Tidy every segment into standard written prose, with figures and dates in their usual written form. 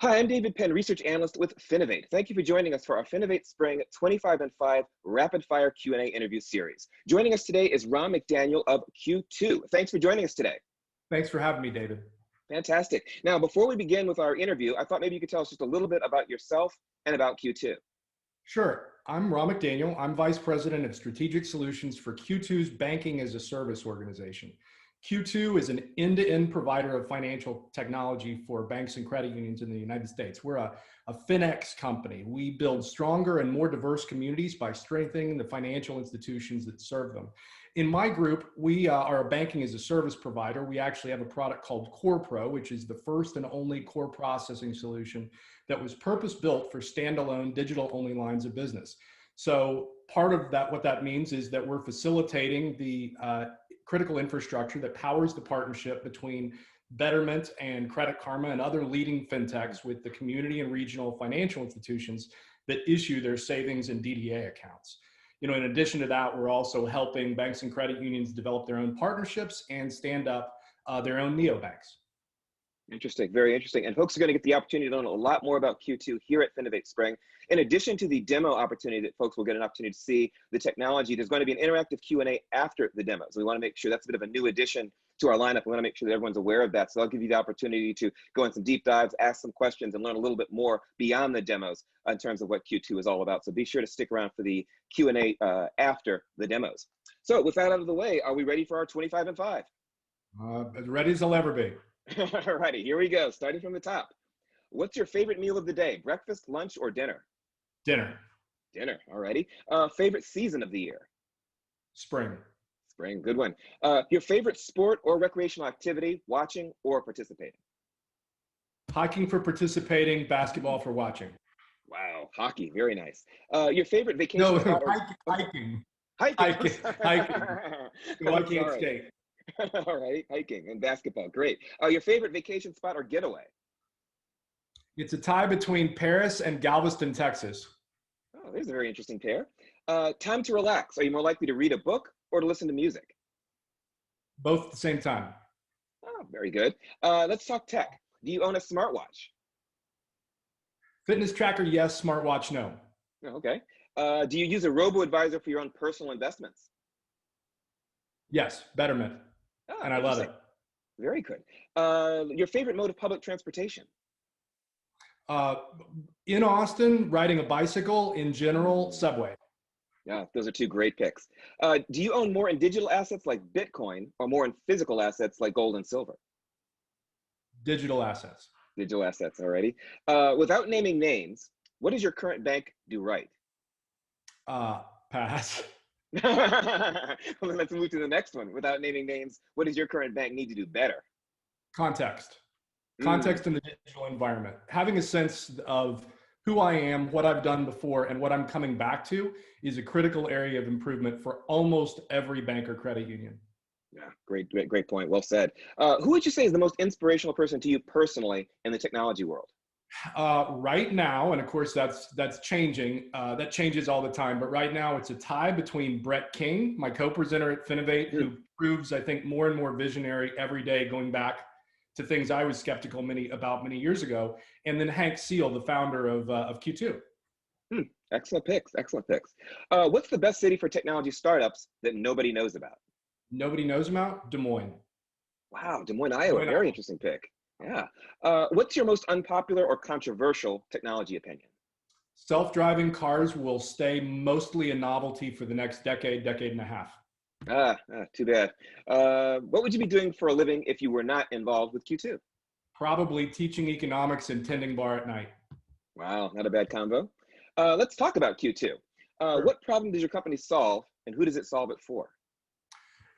Hi, I'm David Penn, Research Analyst with Finovate. Thank you for joining us for our FinovateSpring 25 and 5 Rapid Fire Q&A interview series. Joining us today is Ron McDaniel of Q2. Thanks for joining us today. Thanks for having me, David. Fantastic. Now, before we begin with our interview, I thought maybe you could tell us just a little bit about yourself and about Q2. Sure. I'm Ron McDaniel. I'm Vice President of Strategic Solutions for Q2's Banking as a Service organization. Q2 is an end-to-end provider of financial technology for banks and credit unions in the United States. We're a FinX company. We build stronger and more diverse communities by strengthening the financial institutions that serve them. In my group, we are a banking as a service provider. We actually have a product called CorePro, which is the first and only core processing solution that was purpose-built for standalone digital-only lines of business. So part of that, what that means is that we're facilitating the critical infrastructure that powers the partnership between Betterment and Credit Karma and other leading fintechs with the community and regional financial institutions that issue their savings and DDA accounts. In addition to that, we're also helping banks and credit unions develop their own partnerships and stand up their own neobanks. Interesting, very interesting. And folks are going to get the opportunity to learn a lot more about Q2 here at FinovateSpring. In addition to the demo opportunity that folks will get an opportunity to see the technology, there's going to be an interactive Q&A after the demos. We want to make sure that's a bit of a new addition to our lineup. We want to make sure that everyone's aware of that. So I'll give you the opportunity to go in some deep dives, ask some questions, and learn a little bit more beyond the demos in terms of what Q2 is all about. So be sure to stick around for the Q&A after the demos. So with that out of the way, are we ready for our 25 and 5? As ready as I'll ever be. All righty, here we go. Starting from the top. What's your favorite meal of the day? Breakfast, lunch, or dinner? Dinner. Dinner, all righty. Favorite season of the year? Spring. Spring, good one. Your favorite sport or recreational activity, watching or participating? Hiking for participating, basketball for watching. Wow, hockey, very nice. Your favorite vacation spot? Hiking. Hiking. Hiking. So I can't Sorry. skate. All right, hiking and basketball, great. Your favorite vacation spot or getaway? It's a tie between Paris and Galveston, Texas. Oh, there's a very interesting pair. Time to relax. Are you more likely to read a book or to listen to music? Both at the same time. Oh, very good. Let's talk tech. Do you own a smartwatch? Fitness tracker, yes. Smartwatch, no. Okay. Do you use a robo-advisor for your own personal investments? Yes, Betterment. Oh, and I love it. Very good. Your favorite mode of public transportation? In Austin, riding a bicycle. In general, subway. Yeah, those are two great picks. Do you own more in digital assets like Bitcoin or more in physical assets like gold and silver? Digital assets. Digital assets, already. Without naming names, what does your current bank do right? Pass. Well, let's move to the next one. Without naming names, what does your current bank need to do better? Context. Context in the digital environment. Having a sense of who I am, what I've done before, and what I'm coming back to is a critical area of improvement for almost every bank or credit union. Yeah, great point. Well said. Who would you say is the most inspirational person to you personally in the technology world? Right now, and of course that's changing. That changes all the time. But right now, it's a tie between Brett King, my co-presenter at Finovate, who proves, I think, more and more visionary every day, going back to things I was skeptical about many years ago, and then Hank Seal, the founder of Q2. Excellent picks. Excellent picks. What's the best city for technology startups that nobody knows about? Nobody knows about? Des Moines. Wow, Des Moines, Iowa. Very interesting pick. Yeah. What's your most unpopular or controversial technology opinion? Self-driving cars will stay mostly a novelty for the next decade and a half. Too bad. What would you be doing for a living if you were not involved with Q2? Probably teaching economics and tending bar at night. Wow, not a bad combo. Let's talk about Q2. Sure. What problem does your company solve, and who does it solve it for?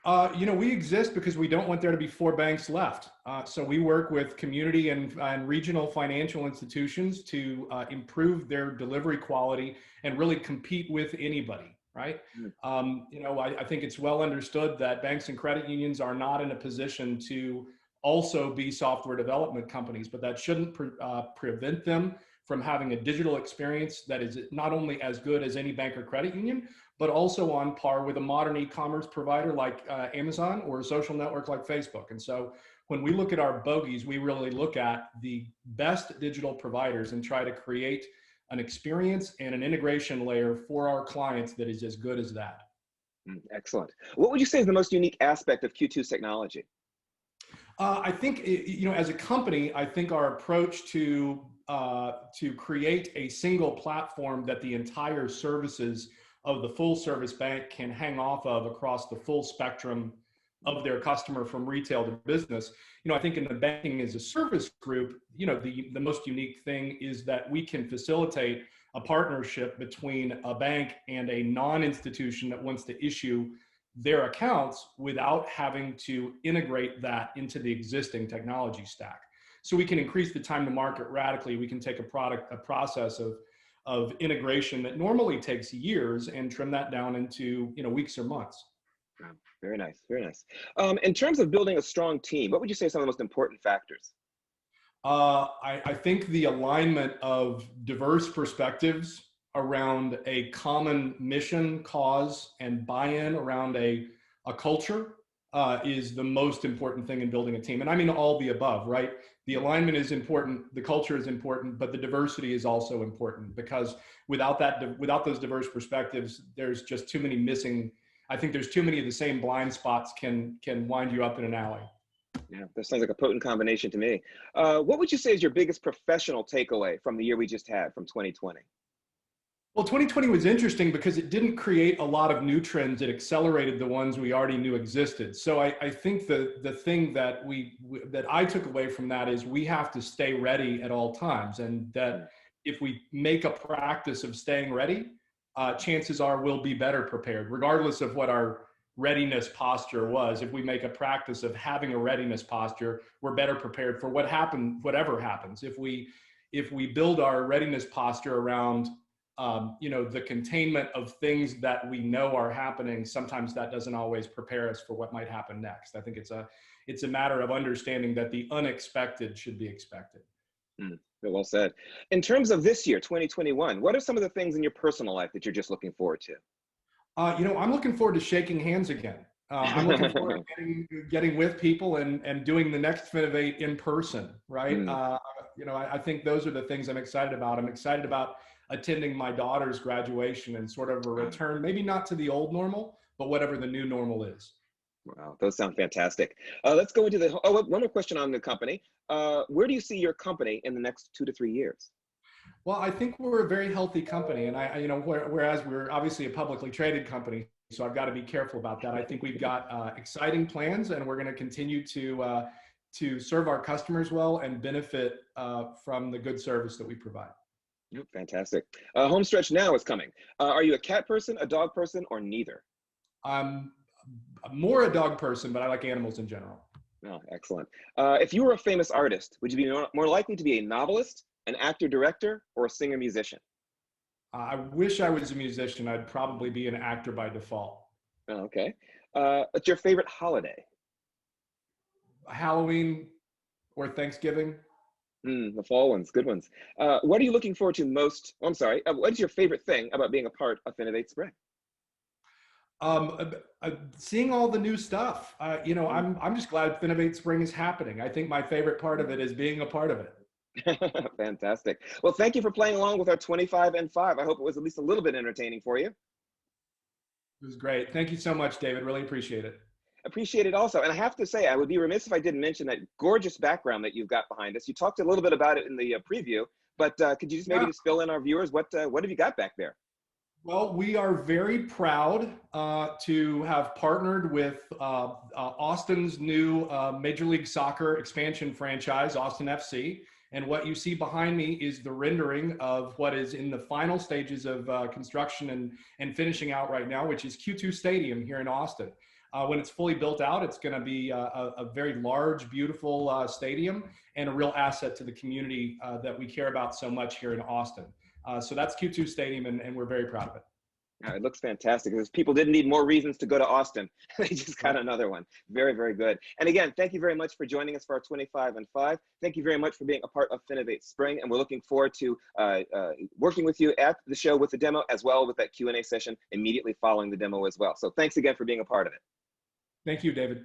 We exist because we don't want there to be 4 banks left. So we work with community and regional financial institutions to improve their delivery quality and really compete with anybody, right? I think it's well understood that banks and credit unions are not in a position to also be software development companies, but that shouldn't prevent them from having a digital experience that is not only as good as any bank or credit union, but also on par with a modern e-commerce provider like Amazon or a social network like Facebook. And so when we look at our bogeys, we really look at the best digital providers and try to create an experience and an integration layer for our clients that is as good as that. Excellent. What would you say is the most unique aspect of Q2's technology? I think, as a company, I think our approach to create a single platform that the entire services of the full service bank can hang off of across the full spectrum of their customer from retail to business. I think in the banking as a service group, the most unique thing is that we can facilitate a partnership between a bank and a non-institution that wants to issue their accounts without having to integrate that into the existing technology stack. So we can increase the time to market radically. We can take a process of integration that normally takes years and trim that down into weeks or months. Wow, very nice, very nice. In terms of building a strong team, what would you say are some of the most important factors? I think the alignment of diverse perspectives around a common mission, cause, and buy-in around a culture is the most important thing in building a team. And I mean all the above, right? The alignment is important, the culture is important, but the diversity is also important, because without those diverse perspectives, there's just too many missing. I think there's too many of the same blind spots can wind you up in an alley. Yeah, that sounds like a potent combination to me. What would you say is your biggest professional takeaway from the year we just had, from 2020? Well, 2020 was interesting because it didn't create a lot of new trends. It accelerated the ones we already knew existed. So I think the thing that that I took away from that is we have to stay ready at all times, and that if we make a practice of staying ready, chances are we'll be better prepared, regardless of what our readiness posture was. If we make a practice of having a readiness posture, we're better prepared for whatever happens. If we build our readiness posture around the containment of things that we know are happening, sometimes that doesn't always prepare us for what might happen next. I think it's a matter of understanding that the unexpected should be expected. Well said. In terms of this year, 2021, what are some of the things in your personal life that you're just looking forward to? I'm looking forward to shaking hands again. I'm looking forward to getting with people and doing the next Finovate in person, right? I think those are the things I'm excited about. I'm excited about attending my daughter's graduation and sort of a return, maybe not to the old normal, but whatever the new normal is. Wow, those sound fantastic. Let's go into one more question on the company. Where do you see your company in the next 2 to 3 years? Well, I think we're a very healthy company, and whereas we're obviously a publicly traded company, so I've got to be careful about that. I think we've got exciting plans, and we're going to continue to serve our customers well and benefit from the good service that we provide. Fantastic. Home stretch now is coming. Are you a cat person, a dog person, or neither? I'm more a dog person, but I like animals in general. Oh, excellent. If you were a famous artist, would you be more likely to be a novelist, an actor-director, or a singer-musician? I wish I was a musician. I'd probably be an actor by default. Oh, okay. What's your favorite holiday? Halloween or Thanksgiving. The fall ones, good ones. What are you looking forward to most? Oh, I'm sorry. What is your favorite thing about being a part of FinovateSpring? Seeing all the new stuff. I'm just glad FinovateSpring is happening. I think my favorite part of it is being a part of it. Fantastic. Well, thank you for playing along with our 25 and 5. I hope it was at least a little bit entertaining for you. It was great. Thank you so much, David. Really appreciate it. Appreciate it also. And I have to say, I would be remiss if I didn't mention that gorgeous background that you've got behind us. You talked a little bit about it in the preview, but could you just maybe just fill in our viewers? What have you got back there? Well, we are very proud to have partnered with Austin's new Major League Soccer expansion franchise, Austin FC. And what you see behind me is the rendering of what is in the final stages of construction and finishing out right now, which is Q2 Stadium here in Austin. When it's fully built out, it's going to be a very large, beautiful stadium and a real asset to the community that we care about so much here in Austin. So that's Q2 Stadium, and we're very proud of it. It looks fantastic, because people didn't need more reasons to go to Austin. They just got another one. Very, very good. And again, thank you very much for joining us for our 25 and 5. Thank you very much for being a part of FinovateSpring, and we're looking forward to working with you at the show with the demo, as well with that Q&A session immediately following the demo as well. So thanks again for being a part of it. Thank you, David.